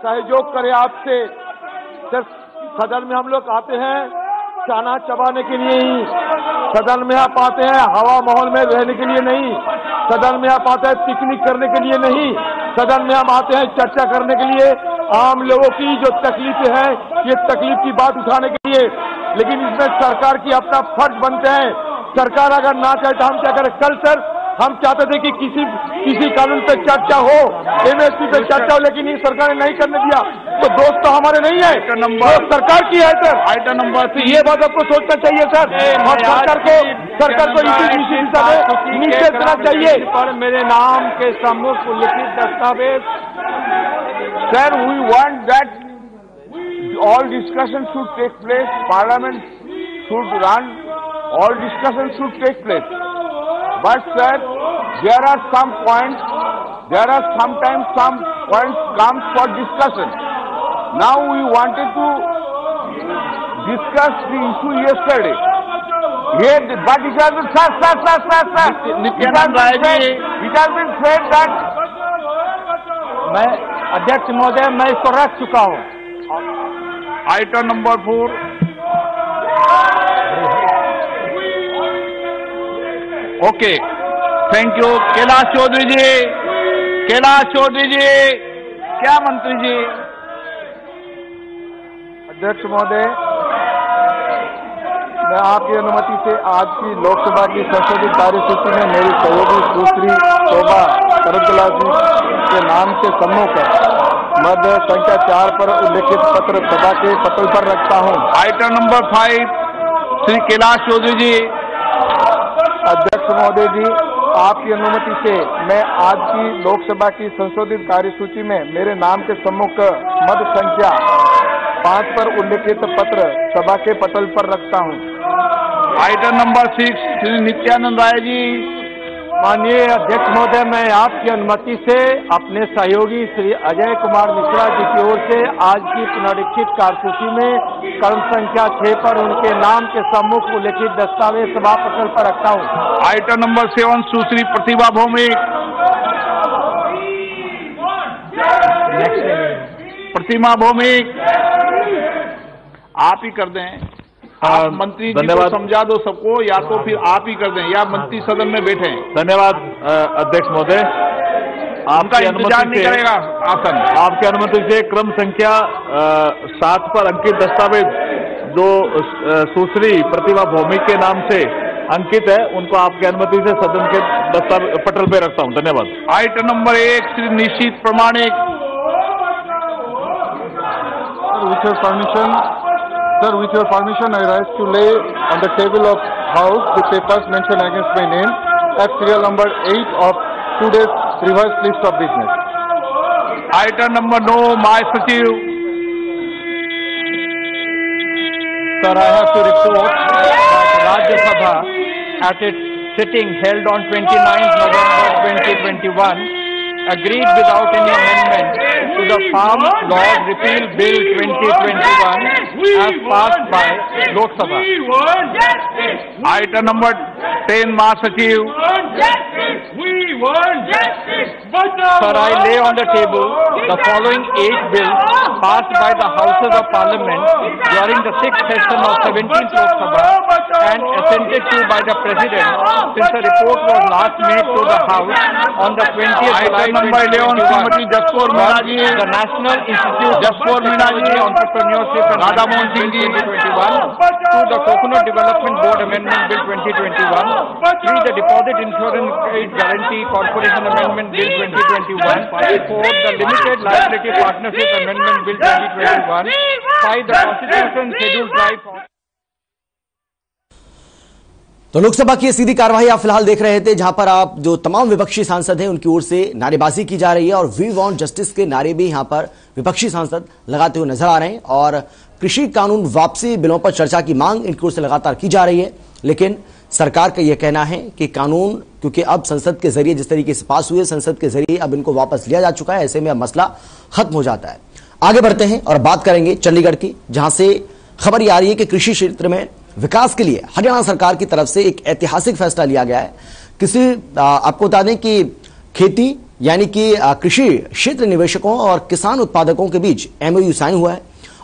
सहयोग करे आपसे। सिर्फ सदन में हम लोग आते हैं खाना चबाने के लिए ही, सदन में आप आते हैं हवा माहौल में रहने के लिए नहीं, सदन में आप आते हैं पिकनिक करने के लिए नहीं, सदन में हम आते हैं चर्चा करने के लिए, आम लोगों की जो तकलीफें हैं ये तकलीफ की बात उठाने के लिए। लेकिन इसमें सरकार की अपना फर्ज बनते हैं। सरकार अगर ना चाहे तो हम क्या करें? कल सर हम चाहते थे कि किसी कानून पे चर्चा हो, एमएसपी पे चर्चा हो, लेकिन ये सरकार ने नहीं करने दिया। तो दोस्त तो हमारे नहीं है, तो सरकार की है सर। आइटम नंबर 3 ये बात आपको सोचना चाहिए सर, और सरकार को इसी दिशा में निर्देश देना चाहिए। पर मेरे नाम के सम्मुख लिखित दस्तावेज sir, we want that all discussion should take place, parliament should run, all discussion should take place. But sir, there are some points, there are sometimes some points comes for discussion. Now we wanted to discuss the issue yesterday. Here, but it has been, sir, it has been said that मैं अध्यक्ष महोदय मैं इसको रख चुका हूँ। Item number 4 okay, thank you. Kailash Choudhary ji, क्या मंत्री जी? अध्यक्ष महोदय, मैं आपकी अनुमति से आज की लोकसभा की संशोधित कार्यसूची में मेरी सहयोगी सुश्री शोभा करबला जी के नाम के सम्मुख मद संख्या 4 पर उल्लेखित पत्र सभा के पटल पर रखता हूं। आइटम नंबर 5 श्री कैलाश चौधरी जी। अध्यक्ष महोदय जी, आपकी अनुमति से मैं आज की लोकसभा की संशोधित कार्यसूची में मेरे नाम के सम्मुख मद संख्या 5 पर उल्लेखित पत्र सभा के पटल पर रखता हूं। Item number 6 Shri Nityanand Rai ji. माननीय अध्यक्ष महोदय, मैं आपकी अनुमति से अपने सहयोगी श्री अजय कुमार मिश्रा जी की ओर से आज की पुनरीक्षित कार्यसूची में क्रम संख्या 6 पर उनके नाम के सम्मुख उल्लेखित दस्तावेज सभा पटल पर रखता हूं। आइटम नंबर 7 सुश्री प्रतिभा भौमिक। प्रतिभा भौमिक, आप ही कर दें। आप मंत्री जी को समझा दो सबको, या तो फिर आप ही कर दें, या मंत्री सदन में बैठे। धन्यवाद अध्यक्ष महोदय, आपका इंतजार नहीं करेगा आसन। आपकी अनुमति से क्रम संख्या 7 पर अंकित दस्तावेज जो सुश्री प्रतिभा भौमिक के नाम से अंकित है, उनको आपकी अनुमति से सदन के दस्तावेज पटल पे रखता हूं। धन्यवाद। आइटम नंबर 1 श्री निश्चित प्रमाणिक। Sir, with your permission, I rise to lay on the table of House the papers mentioned against my name at serial number 8 of today's revised list of business. Item number 9, my Sachiv. Sir, I have to report that Rajya Sabha at its sitting held on 29th November 2021 agreed without any amendment to the Farm Law Repeal Bill 2021 as passed by Lok Sabha. Item number 10, Mahasachiv. Sir, I lay on the table the following 8 bills passed by the Houses of Parliament during the 6th session of 17th Lok Sabha and assented to by the President since the report was last made to the House on the 20th July number 11, Srimati Jaspur Meena ji. The National Institute Jaspur Meena ji, Entrepreneurship and Radha Mohan Singh ji 2021 to the Coconut Development Board Amendment Bill 2021, 3 the Deposit Insurance Guarantee Corporation Amendment Bill 2021, 4 the Limited Liability Partnership Amendment Bill 2021, 5 the Constitution Schedule Drive. तो लोकसभा की सीधी कार्यवाही आप फिलहाल देख रहे थे, जहां पर आप जो तमाम विपक्षी सांसद हैं उनकी ओर से नारेबाजी की जा रही है और वी वांट जस्टिस के नारे भी यहां पर विपक्षी सांसद लगाते हुए नजर आ रहे हैं और कृषि कानून वापसी बिलों पर चर्चा की मांग इनकी ओर से लगातार की जा रही है। लेकिन सरकार का यह कहना है कि कानून क्योंकि अब संसद के जरिए जिस तरीके से पास हुए, संसद के जरिए अब इनको वापस लिया जा चुका है, ऐसे में अब मसला खत्म हो जाता है। आगे बढ़ते हैं और बात करेंगे चंडीगढ़ की, जहां से खबर यह आ रही है कि कृषि क्षेत्र में विकास के लिए हरियाणा सरकार की तरफ से एक ऐतिहासिक फैसला लिया गया है। आपको बता दें कि खेती यानी कि कृषि क्षेत्र निवेशकों और किसान उत्पादकों के बीच एमओयू साइन हुआ है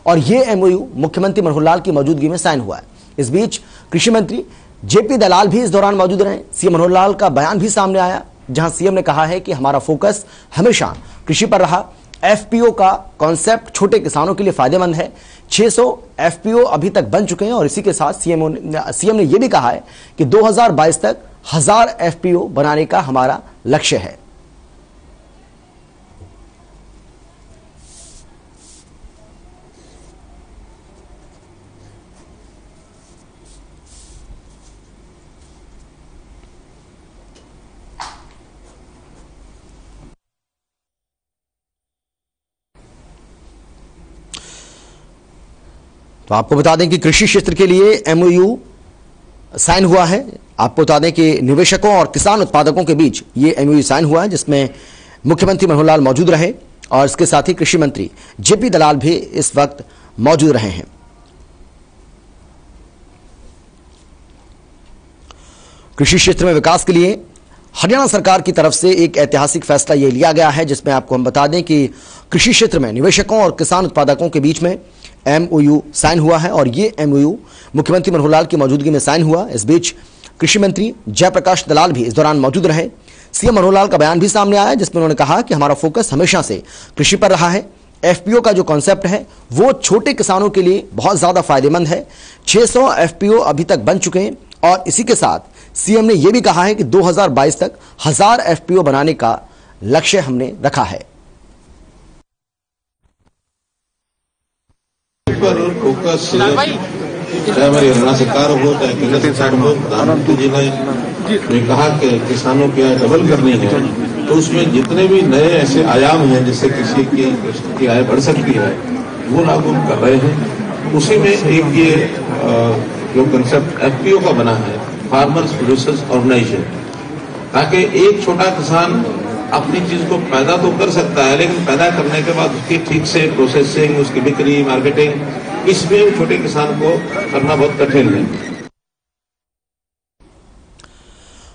और ये एमओयू मुख्यमंत्री मनोहर लाल की मौजूदगी में साइन हुआ है। इस बीच कृषि मंत्री जेपी दलाल भी इस दौरान मौजूद रहे। सीएम मनोहर लाल का बयान भी सामने आया, जहां सीएम ने कहा है कि हमारा फोकस हमेशा कृषि पर रहा। एफपीओ का कॉन्सेप्ट छोटे किसानों के लिए फायदेमंद है। 600 एफपीओ अभी तक बन चुके हैं और इसी के साथ सीएम ने यह भी कहा है कि 2022 तक 1000 एफपीओ बनाने का हमारा लक्ष्य है। तो आपको बता दें कि कृषि क्षेत्र के लिए एमओयू साइन हुआ है। आपको बता दें कि निवेशकों और किसान उत्पादकों के बीच ये एमओयू साइन हुआ है, जिसमें मुख्यमंत्री मनोहर लाल मौजूद रहे और इसके साथ ही कृषि मंत्री जेपी दलाल भी इस वक्त मौजूद रहे हैं। कृषि क्षेत्र में विकास के लिए हरियाणा सरकार की तरफ से एक ऐतिहासिक फैसला यह लिया गया है, जिसमें आपको हम बता दें कि कृषि क्षेत्र में निवेशकों और किसान उत्पादकों के बीच में एमओयू साइन हुआ है और ये एमओयू मुख्यमंत्री मनोहर लाल की मौजूदगी में साइन हुआ। इस बीच कृषि मंत्री जयप्रकाश दलाल भी इस दौरान मौजूद रहे। सीएम मनोहर लाल का बयान भी सामने आया, जिसमें उन्होंने कहा कि हमारा फोकस हमेशा से कृषि पर रहा है। एफपीओ का जो कॉन्सेप्ट है वो छोटे किसानों के लिए बहुत ज्यादा फायदेमंद है। 600 एफपीओ अभी तक बन चुके हैं और इसी के साथ सीएम ने यह भी कहा है कि 2022 तक 1000 एफपीओ बनाने का लक्ष्य हमने रखा है। पर फोकस चाहे हमारी हरियाणा सरकार हो चाहे केंद्र सरकार हो, प्रधानमंत्री जी ने कहा कि किसानों की आय डबल करनी है, तो उसमें जितने भी नए ऐसे आयाम हैं जिससे किसी की आय बढ़ सकती है वो लागू कर रहे हैं। उसी में एक ये जो कंसेप्ट एफपीओ का बना है, फार्मर्स प्रोड्यूसर्स ऑर्गेनाइजेशन, ताकि एक छोटा किसान अपनी चीज को पैदा तो कर सकता है, लेकिन पैदा करने के बाद उसकी ठीक से प्रोसेसिंग, उसकी बिक्री, मार्केटिंग, इसमें छोटे किसान को करना बहुत कठिन है।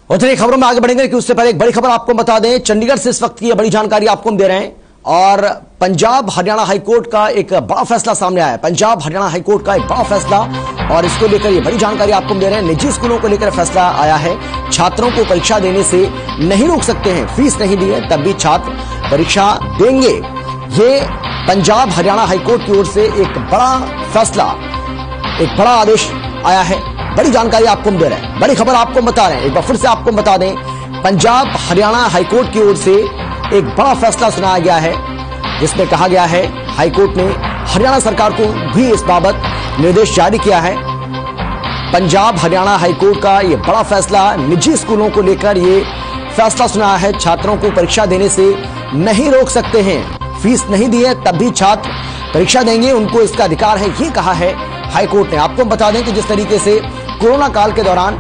और चलिए खबरों में आगे बढ़ेंगे कि उससे पहले एक बड़ी खबर आपको बता दें। चंडीगढ़ से इस वक्त की बड़ी जानकारी आपको हम दे रहे हैं और पंजाब हरियाणा हाईकोर्ट का एक बड़ा फैसला सामने आया है। पंजाब हरियाणा हाईकोर्ट का एक बड़ा फैसला और इसको लेकर ये बड़ी जानकारी आपको हम दे रहे हैं। निजी स्कूलों को लेकर फैसला आया है। छात्रों को परीक्षा देने से नहीं रोक सकते हैं, फीस नहीं दी है तब भी छात्र परीक्षा देंगे। ये पंजाब हरियाणा हाईकोर्ट की ओर से एक बड़ा फैसला, एक बड़ा आदेश आया है। बड़ी जानकारी आपको हम दे रहे हैं, बड़ी खबर आपको बता रहे हैं। एक बार फिर से आपको बता दें, पंजाब हरियाणा हाईकोर्ट की ओर से एक बड़ा फैसला सुनाया गया है, जिसमें कहा गया है हाईकोर्ट ने हरियाणा सरकार को भी इस बाबत निर्देश जारी किया है। पंजाब हरियाणा हाईकोर्ट का यह बड़ा फैसला, निजी स्कूलों को लेकर यह फैसला सुनाया है। छात्रों को परीक्षा देने से नहीं रोक सकते हैं, फीस नहीं दी है तब भी छात्र परीक्षा देंगे, उनको इसका अधिकार है, ये कहा है हाईकोर्ट ने। आपको बता दें कि जिस तरीके से कोरोना काल के दौरान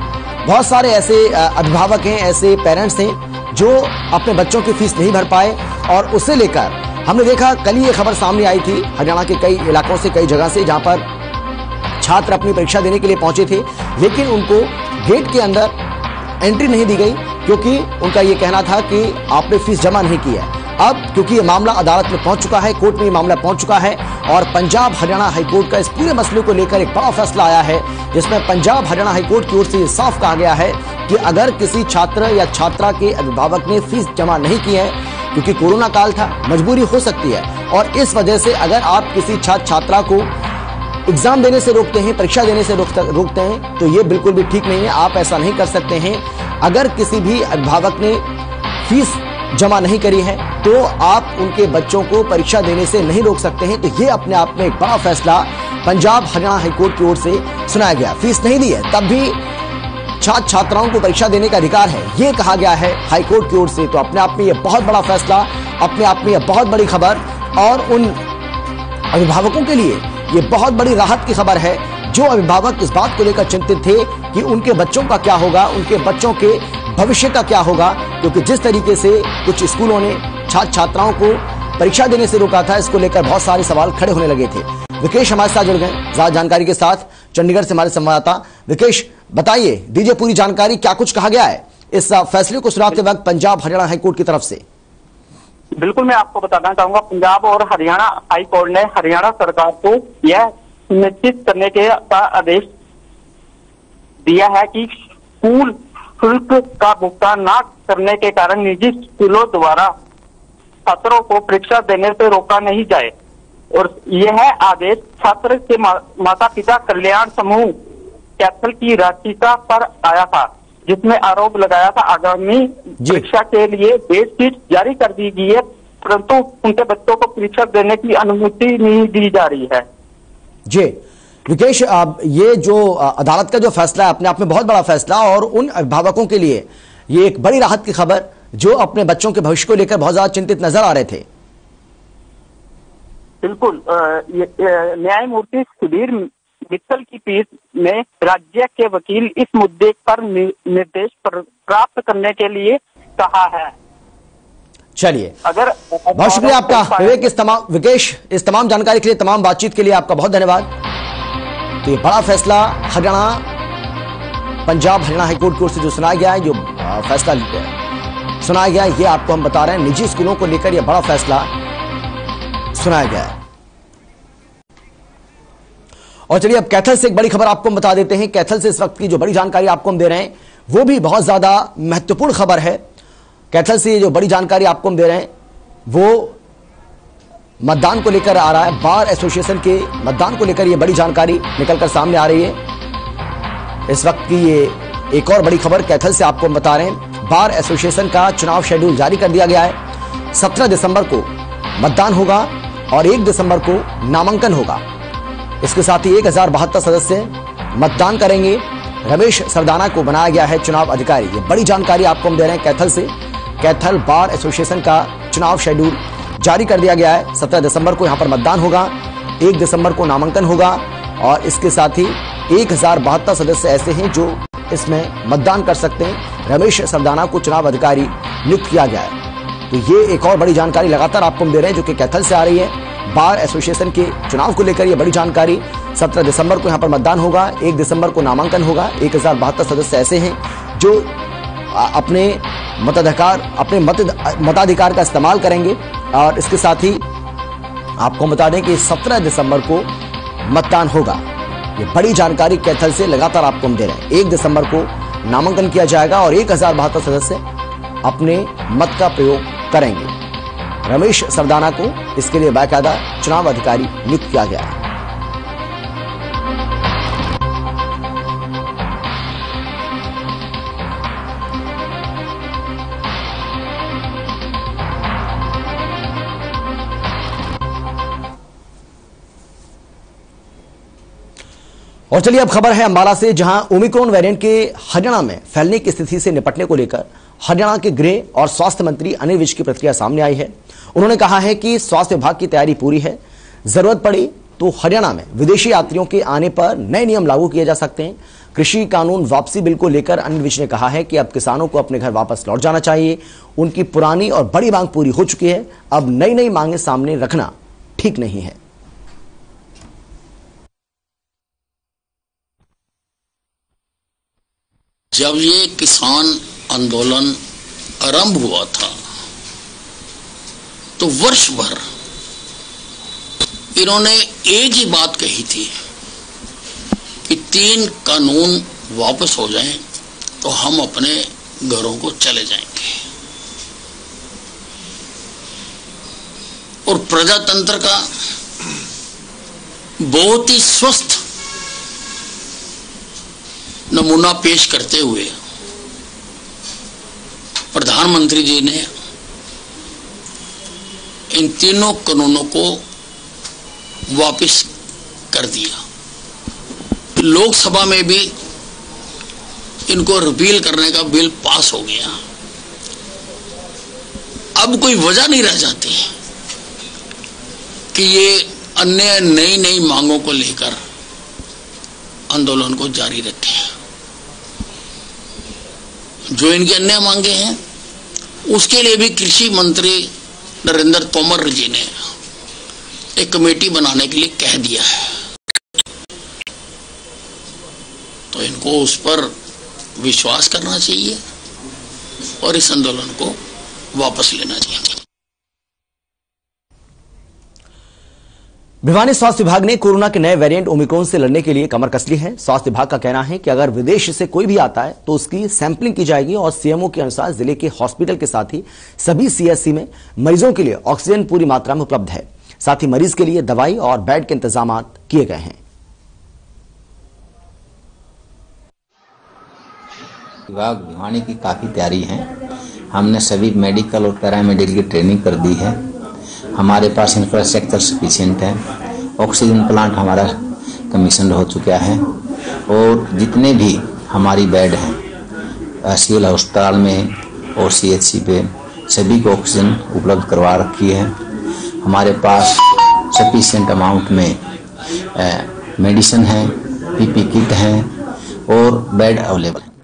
बहुत सारे ऐसे अभिभावक हैं, ऐसे पेरेंट्स हैं जो अपने बच्चों की फीस नहीं भर पाए और उसे लेकर हमने देखा, कल ही ये खबर सामने आई थी हरियाणा के कई इलाकों से, कई जगह से, जहां पर छात्र अपनी परीक्षा देने के लिए पहुंचे थे, लेकिन उनको गेट के अंदर एंट्री नहीं दी गई क्योंकि उनका ये कहना था कि आपने फीस जमा नहीं की है। अब क्योंकि ये मामला अदालत में पहुंच चुका है, कोर्ट में ये मामला पहुंच चुका है और पंजाब हरियाणा हाईकोर्ट का इस पूरे मसले को लेकर एक बड़ा फैसला आया है, जिसमें पंजाब हरियाणा हाईकोर्ट की ओर से साफ कहा गया है कि अगर किसी छात्र या छात्रा के अभिभावक ने फीस जमा नहीं की है, क्योंकि कोरोना काल था, मजबूरी हो सकती है और इस वजह से अगर आप किसी छात्र छात्रा को एग्जाम देने से रोकते हैं, परीक्षा देने से रोकते हैं, तो ये बिल्कुल भी ठीक नहीं है। आप ऐसा नहीं कर सकते हैं। अगर किसी भी अभिभावक ने फीस जमा नहीं करी है तो आप उनके बच्चों को परीक्षा देने से नहीं रोक सकते हैं। तो ये अपने आप में एक बड़ा फैसला पंजाब हरियाणा हाईकोर्ट की ओर से सुनाया गया। फीस नहीं दी है तब भी छात्र छात्राओं को परीक्षा देने का अधिकार है, ये कहा गया है हाईकोर्ट की ओर से। तो अपने आप में यह बहुत बड़ा फैसला, अपने आप में यह बहुत बड़ी खबर और उन अभिभावकों के लिए ये बहुत बड़ी राहत की खबर है जो अभिभावक इस बात को लेकर चिंतित थे कि उनके बच्चों का क्या होगा, उनके बच्चों के भविष्य का क्या होगा, क्योंकि जिस तरीके से कुछ स्कूलों ने छात्र छात्राओं को परीक्षा देने से रोका था, इसको लेकर बहुत सारे सवाल खड़े होने लगे थे। विकेश हमारे साथ जुड़ गए ज्यादा जानकारी के साथ, चंडीगढ़ से हमारे संवाददाता। विकेश, बताइए, दीजिए पूरी जानकारी, क्या कुछ कहा गया है इस फैसले को सुनाते वक्त पंजाब हरियाणा हाईकोर्ट की तरफ से? बिल्कुल, मैं आपको बताना चाहूंगा, पंजाब और हरियाणा हाई कोर्ट ने हरियाणा सरकार को यह सुनिश्चित करने के का आदेश दिया है कि स्कूल शुल्क का भुगतान न करने के कारण निजी स्कूलों द्वारा छात्रों को परीक्षा देने से रोका नहीं जाए। और यह आदेश छात्र के माता पिता कल्याण समूह कैथल की याचिका पर आया था, जिसमें आरोप लगाया था आगामी परीक्षा के लिए डेट शीट जारी कर दी गई है, परंतु उनके बच्चों को परीक्षा देने की अनुमति नहीं दी जा रही है। जी विकेश, ये जो अदालत का जो फैसला है अपने आप में बहुत बड़ा फैसला, और उन अभिभावकों के लिए ये एक बड़ी राहत की खबर जो अपने बच्चों के भविष्य को लेकर बहुत ज्यादा चिंतित नजर आ रहे थे। बिल्कुल, न्यायमूर्ति सुधीर मित्तल की पीठ ने राज्य के वकील इस मुद्दे पर निर्देश प्राप्त करने के लिए कहा है। चलिए, अगर बहुत शुक्रिया आपका विकेश, इस तमाम जानकारी के लिए, तमाम बातचीत के लिए आपका बहुत धन्यवाद। तो ये बड़ा फैसला पंजाब हरियाणा हाईकोर्ट की ओर से जो सुनाया गया है, जो फैसला सुनाया गया है, ये आपको हम बता रहे हैं। निजी स्कूलों को लेकर यह बड़ा फैसला सुनाया गया है। और चलिए अब कैथल से एक बड़ी खबर आपको हम बता देते हैं। कैथल से इस वक्त की जो बड़ी जानकारी आपको हम दे रहे हैं वो भी बहुत ज्यादा महत्वपूर्ण खबर है। कैथल से ये जो बड़ी जानकारी आपको हम दे रहे हैं वो मतदान को लेकर आ रहा है। बार एसोसिएशन के मतदान को लेकर ये बड़ी जानकारी निकलकर सामने आ रही है। इस वक्त की ये एक और बड़ी खबर कैथल से आपको हम बता रहे हैं। बार एसोसिएशन का चुनाव शेड्यूल जारी कर दिया गया है। 17 दिसंबर को मतदान होगा और 1 दिसंबर को नामांकन होगा। इसके साथ ही 1072 सदस्य मतदान करेंगे। रमेश सरदाना को बनाया गया है चुनाव अधिकारी। ये बड़ी जानकारी आपको हम दे रहे हैं कैथल से। कैथल बार एसोसिएशन का चुनाव शेड्यूल जारी कर दिया गया है। 17 दिसंबर को यहां पर मतदान होगा, 1 दिसंबर को नामांकन होगा और इसके साथ ही 1072 सदस्य ऐसे हैं जो इसमें मतदान कर सकते हैं। रमेश सरदाना को चुनाव अधिकारी नियुक्त किया गया है। तो ये एक और बड़ी जानकारी लगातार आपको हम दे रहे हैं जो कि कैथल से आ रही है। बार एसोसिएशन के चुनाव को लेकर ये बड़ी जानकारी। 17 दिसंबर को यहां पर मतदान होगा, 1 दिसंबर को नामांकन होगा। 1072 सदस्य ऐसे हैं जो अपने मताधिकार का इस्तेमाल करेंगे। और इसके साथ ही आपको बता दें कि 17 दिसंबर को मतदान होगा। ये बड़ी जानकारी कैथल से लगातार आपको हम दे रहे हैं। 1 दिसंबर को नामांकन किया जाएगा और 1072 सदस्य अपने मत का प्रयोग करेंगे। रमेश सरदाना को इसके लिए बाकायदा चुनाव अधिकारी नियुक्त किया गया है। और चलिए अब खबर है अंबाला से, जहां ओमिक्रॉन वेरिएंट के हरियाणा में फैलने की स्थिति से निपटने को लेकर हरियाणा के गृह और स्वास्थ्य मंत्री अनिल विज की प्रतिक्रिया सामने आई है। उन्होंने कहा है कि स्वास्थ्य विभाग की तैयारी पूरी है। जरूरत पड़ी तो हरियाणा में विदेशी यात्रियों के आने पर नए नियम लागू किए जा सकते हैं। कृषि कानून वापसी बिल को लेकर अनिल विज ने कहा है कि अब किसानों को अपने घर वापस लौट जाना चाहिए। उनकी पुरानी और बड़ी मांग पूरी हो चुकी है। अब नई नई मांगे सामने रखना ठीक नहीं है। जब ये किसान आंदोलन आरंभ हुआ था तो वर्ष भर इन्होंने एक ही बात कही थी कि 3 कानून वापस हो जाएं तो हम अपने घरों को चले जाएंगे। और प्रजातंत्र का बहुत ही स्वस्थ नमूना पेश करते हुए प्रधानमंत्री जी ने इन 3 कानूनों को वापस कर दिया। लोकसभा में भी इनको रिपील करने का बिल पास हो गया। अब कोई वजह नहीं रह जाती कि ये अन्य नई नई मांगों को लेकर आंदोलन को जारी रखें। जो इनकी अन्य मांगे हैं उसके लिए भी कृषि मंत्री नरेंद्र तोमर जी ने एक कमेटी बनाने के लिए कह दिया है। तो इनको उस पर विश्वास करना चाहिए और इस आंदोलन को वापस लेना चाहिए। भिवानी स्वास्थ्य विभाग ने कोरोना के नए वेरिएंट ओमिक्रॉन से लड़ने के लिए कमर कस ली है। स्वास्थ्य विभाग का कहना है कि अगर विदेश से कोई भी आता है तो उसकी सैंपलिंग की जाएगी और सीएमओ के अनुसार जिले के हॉस्पिटल के साथ ही सभी सीएचसी में मरीजों के लिए ऑक्सीजन पूरी मात्रा में उपलब्ध है। साथ ही मरीज के लिए दवाई और बेड के इंतजाम किए गए हैं। विभाग भिवानी की काफी तैयारी है। हमने सभी मेडिकल और पैरामेडिकल की ट्रेनिंग कर दी है। हमारे पास इंफ्रास्ट्रक्चर सफिशिएंट है। ऑक्सीजन प्लांट हमारा कमीशन हो चुका है और जितने भी हमारी बेड हैं सिविल अस्पताल में और सीएचसी पे सभी को ऑक्सीजन उपलब्ध करवा रखी है। हमारे पास सफिशिएंट अमाउंट में मेडिसिन है, पीपी किट है और बेड अवेलेबल है।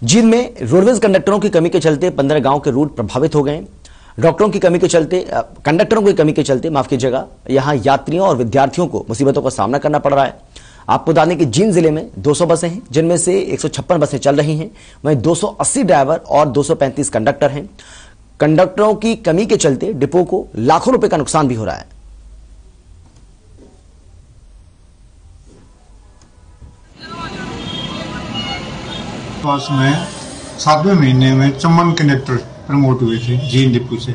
जींद में रोडवेज कंडक्टरों की कमी के चलते 15 गांव के रूट प्रभावित हो गए। कंडक्टरों की कमी के चलते माफ कीजिएगा, यहां यात्रियों और विद्यार्थियों को मुसीबतों का सामना करना पड़ रहा है। आपको बता दें कि जींद जिले में 200 बसें हैं, जिनमें से 156 बसें चल रही हैं। वहीं 280 ड्राइवर और 235 कंडक्टर हैं। कंडक्टरों की कमी के चलते डिपो को लाखों रुपए का नुकसान भी हो रहा है। पास में 7वें महीने में चमन कंडक्टर प्रमोट हुए थे जींद डिपो से,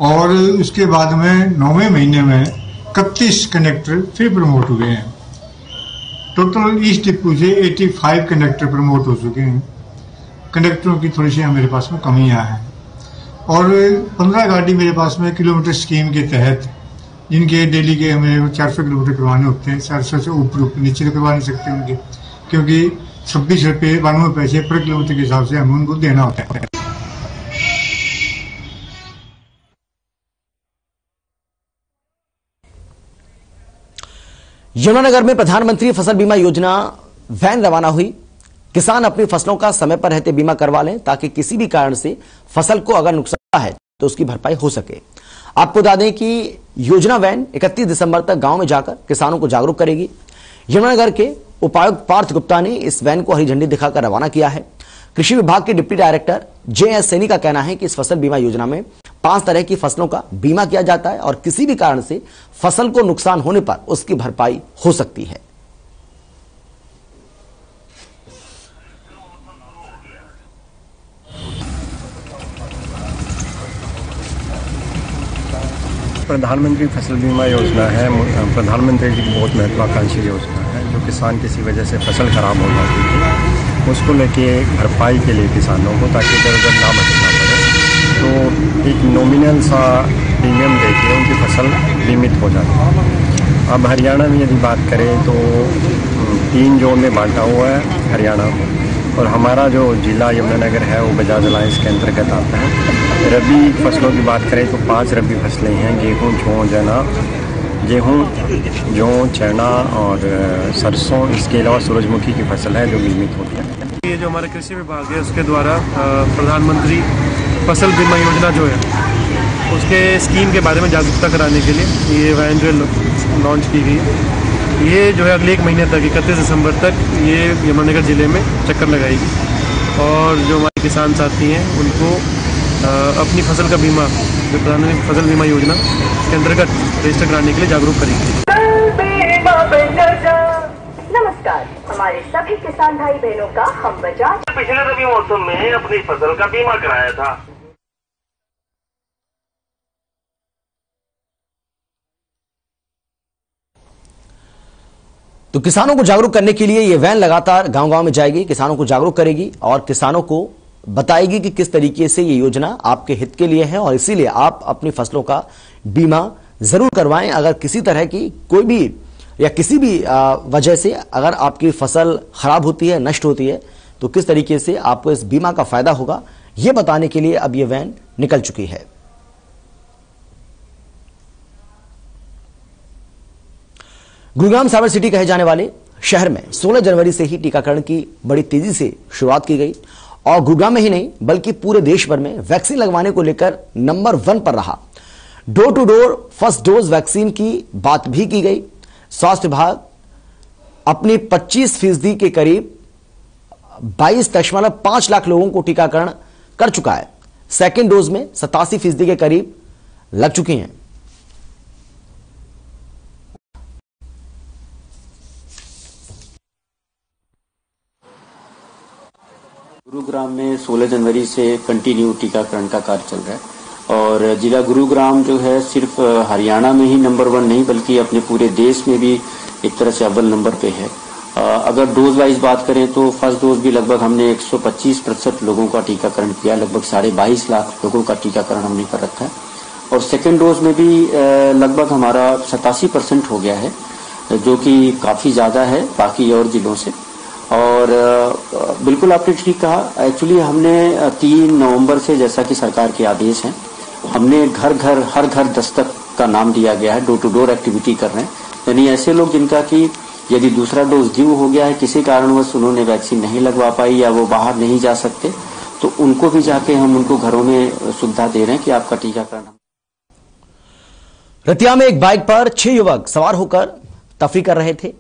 और उसके बाद में 9वें महीने में 31 कंडक्टर फिर प्रमोट हुए हैं। टोटल इस डिपो से 85 कंडक्टर प्रमोट हो चुके हैं। कंडक्टरों की थोड़ी सी मेरे पास में कमियां हैं और 15 गाड़ी मेरे पास में किलोमीटर स्कीम के तहत, जिनके डेली के हमें 400 किलोमीटर करवाने होते हैं। 400 से ऊपर नीचे तो करवा नहीं सकते उनके, क्योंकि 26 रुपये 92 पैसे पर किलोमीटर के हिसाब से हमें उनको देना होता है। यमुनानगर में प्रधानमंत्री फसल बीमा योजना वैन रवाना हुई। किसान अपनी फसलों का समय पर रहते बीमा करवा लें ताकि किसी भी कारण से फसल को अगर नुकसान है तो उसकी भरपाई हो सके। आपको बता दें कि योजना वैन 31 दिसंबर तक गांव में जाकर किसानों को जागरूक करेगी। यमुनानगर के उपायुक्त पार्थ गुप्ता ने इस वैन को हरी झंडी दिखाकर रवाना किया है। कृषि विभाग के डिप्टी डायरेक्टर JS सैनी का कहना है कि इस फसल बीमा योजना में 5 तरह की फसलों का बीमा किया जाता है और किसी भी कारण से फसल को नुकसान होने पर उसकी भरपाई हो सकती है। प्रधानमंत्री फसल बीमा योजना है, प्रधानमंत्री जी की बहुत महत्वाकांक्षी योजना है। जो किसान किसी वजह से फसल खराब हो जाती थी, उसको लेके भरपाई के लिए किसानों को, ताकि इधर उधर ना भटकना पड़े, तो एक नॉमिनल सा प्रीमियम देके उनकी फसल बीमित हो जाती है। अब हरियाणा में यदि बात करें तो 3 जोन में बांटा हुआ है हरियाणा में, और हमारा जो जिला यमुनानगर है वो बजाज अलायंस के अंतर्गत आता है। रबी फसलों की बात करें तो 5 रबी फसलें हैं, गेहूँ, जौ, चना और सरसों। इसके अलावा सूरजमुखी की फसल है जो बीमित होती है। ये जो हमारे कृषि विभाग है उसके द्वारा प्रधानमंत्री फसल बीमा योजना जो है उसके स्कीम के बारे में जागरूकता कराने के लिए ये वैन जो लॉन्च की गई। ये जो है अगले 1 महीने तक 31 दिसंबर तक ये यमुनानगर जिले में चक्कर लगाएगी और जो हमारे किसान साथी हैं उनको अपनी फसल का बीमा, जो प्रधानमंत्री फसल बीमा योजना के अंतर्गत रजिस्टर कराने के लिए जागरूक करेंगे। नमस्कार, हमारे सभी किसान भाई बहनों का हम बजाज पिछले रबी मौसम में अपनी फसल का बीमा कराया था। तो किसानों को जागरूक करने के लिए ये वैन लगातार गांव-गांव में जाएगी, किसानों को जागरूक करेगी और किसानों को बताएगी कि किस तरीके से ये योजना आपके हित के लिए है और इसीलिए आप अपनी फसलों का बीमा जरूर करवाएं। अगर किसी तरह की कोई भी या किसी भी वजह से अगर आपकी फसल खराब होती है, नष्ट होती है, तो किस तरीके से आपको इस बीमा का फायदा होगा, यह बताने के लिए अब यह वैन निकल चुकी है। गुरुग्राम साइबर सिटी कहे जाने वाले शहर में 16 जनवरी से ही टीकाकरण की बड़ी तेजी से शुरुआत की गई और गुरुग्राम में ही नहीं बल्कि पूरे देश भर में वैक्सीन लगवाने को लेकर नंबर 1 पर रहा। Door to door first dose vaccine की बात भी की गई। स्वास्थ्य विभाग अपनी 25% के करीब 22.5 लाख लोगों को टीकाकरण कर चुका है। सेकेंड डोज में 87% के करीब लग चुकी हैं। गुरुग्राम में 16 जनवरी से कंटिन्यू टीकाकरण का कार्य चल रहा है और जिला गुरुग्राम जो है सिर्फ हरियाणा में ही नंबर 1 नहीं बल्कि अपने पूरे देश में भी एक तरह से अव्वल नंबर पे है। अगर डोज वाइज बात करें तो फर्स्ट डोज भी लगभग हमने 125% लोगों का टीकाकरण किया, लगभग 22.5 लाख लोगों का टीकाकरण हमने कर रखा है और सेकेंड डोज में भी लगभग हमारा 87% हो गया है, जो कि काफ़ी ज़्यादा है बाकी और जिलों से। और बिल्कुल आपने ठीक कहा, एक्चुअली हमने 3 नवंबर से जैसा कि सरकार के आदेश हैं, हमने घर घर हर घर दस्तक का नाम दिया गया है, डोर टू डोर एक्टिविटी कर रहे हैं। यानी ऐसे लोग जिनका कि यदि दूसरा डोज ड्यू हो गया है, किसी कारणवश उन्होंने वैक्सीन नहीं लगवा पाई या वो बाहर नहीं जा सकते, तो उनको भी जाके हम उनको घरों में सुविधा दे रहे हैं कि आपका टीकाकरण। रतिया में एक बाइक पर 6 युवक सवार होकर तफरी कर रहे थे।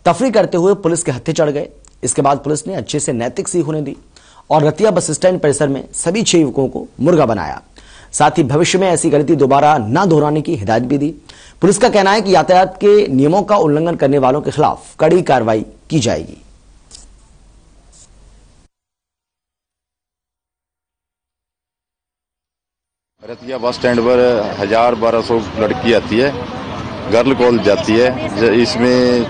तफरी करते हुए पुलिस के हत्थे चढ़ गए। इसके बाद पुलिस ने अच्छे से नैतिक सीख होने दी और रतिया बस स्टैंड परिसर में सभी 6 युवकों को मुर्गा बनाया। साथ ही भविष्य में ऐसी गलती दोबारा न दोहराने की हिदायत भी दी। पुलिस का कहना है कि यातायात के नियमों का उल्लंघन करने वालों के खिलाफ कड़ी कार्रवाई की जाएगी। रतिया बस स्टैंड पर 1000-1200 लड़की आती है, गर्ल कॉलेज जाती है। इसमें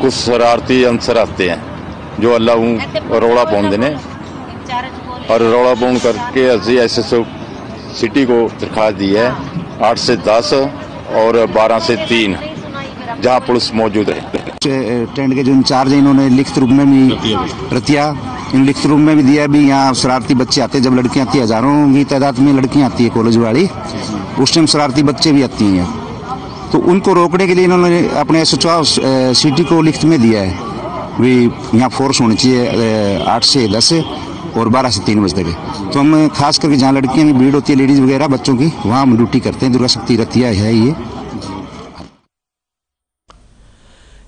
कुछ शरारती अंसर आते हैं जो अल्लाह रौला पौन देने और रौला पौन करके एसएसओ सिटी को दरखास्त दी है 8 से 10 और 12 से 3 जहां पुलिस मौजूद है। टेंट के जो इंचार्ज है इन्होंने लिखित रूप में भी रतिया इन लिखित रूप में भी दिया भी यहाँ शरारती बच्चे आते हैं। जब लड़कियां आती है, हजारों की तादाद में लड़कियां आती है कॉलेज वाली, उस टाइम शरारती बच्चे भी आती हैं। तो उनको रोकने के लिए इन्होंने अपने एसएचओ सिटी को लिखित में दिया है भी यहाँ फोर्स होनी चाहिए 8 से 10 और 12 से 3 बजे तक। तो हम खास करके जहाँ लड़कियों की भीड़ होती है, लेडीज वगैरह बच्चों की, वहाँ हम ड्यूटी करते हैं। दुर्गा शक्ति रतिया है ये।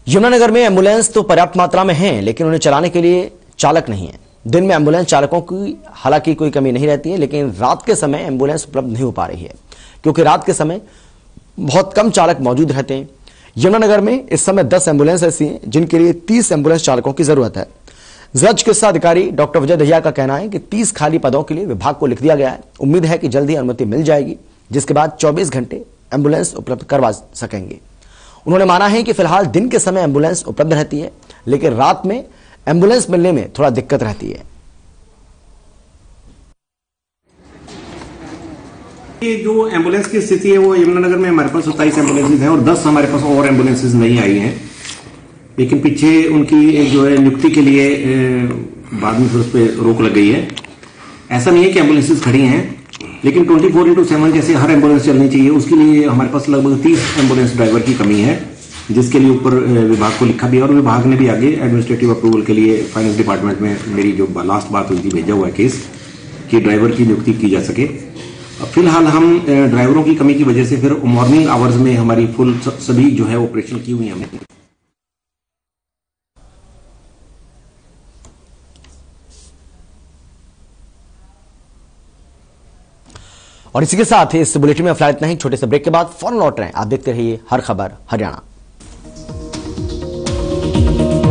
यमुनानगर में एम्बुलेंस तो पर्याप्त मात्रा में है, लेकिन उन्हें चलाने के लिए चालक नहीं है। दिन में एम्बुलेंस चालकों की हालांकि कोई कमी नहीं रहती है, लेकिन रात के समय एम्बुलेंस उपलब्ध नहीं हो पा रही है क्योंकि रात के समय बहुत कम चालक मौजूद रहते हैं। यमुनानगर में इस समय 10 एम्बुलेंस ऐसी हैं जिनके लिए 30 एम्बुलेंस चालकों की जरूरत है। जिला चिकित्सा अधिकारी डॉक्टर विजय दहिया का कहना है कि 30 खाली पदों के लिए विभाग को लिख दिया गया है। उम्मीद है कि जल्द ही अनुमति मिल जाएगी, जिसके बाद 24 घंटे एम्बुलेंस उपलब्ध करवा सकेंगे। उन्होंने माना है कि फिलहाल दिन के समय एम्बुलेंस उपलब्ध रहती है, लेकिन रात में एम्बुलेंस मिलने में थोड़ा दिक्कत रहती है। ये जो एम्बुलेंस की स्थिति है वो यमुनानगर में हमारे पास 27 एम्बुलेंसेज हैं और 10 हमारे पास और एम्बुलेंसेज नहीं आई हैं, लेकिन पीछे उनकी एक जो है नियुक्ति के लिए बाद में फिर उस पर रोक लग गई है। ऐसा नहीं है कि एम्बुलेंसेज खड़ी हैं, लेकिन 24/7 जैसे हर एम्बुलेंस चलनी चाहिए, उसके लिए हमारे पास लगभग 30 एम्बुलेंस ड्राइवर की कमी है, जिसके लिए ऊपर विभाग को लिखा भी है और विभाग ने भी आगे एडमिनिस्ट्रेटिव अप्रूवल के लिए फाइनेंस डिपार्टमेंट में मेरी जो लास्ट बात हुई थी भेजा हुआ है केस कि ड्राइवर की नियुक्ति की जा सके। फिलहाल हम ड्राइवरों की कमी की वजह से फिर मॉर्निंग आवर्स में हमारी फुल सभी जो है ऑपरेशन की हुई हमने। और इसी के साथ इस बुलेटिन में फिलहाल इतना ही। छोटे से ब्रेक के बाद फौरन लौट रहे हैं। आप देखते रहिए हर खबर हरियाणा।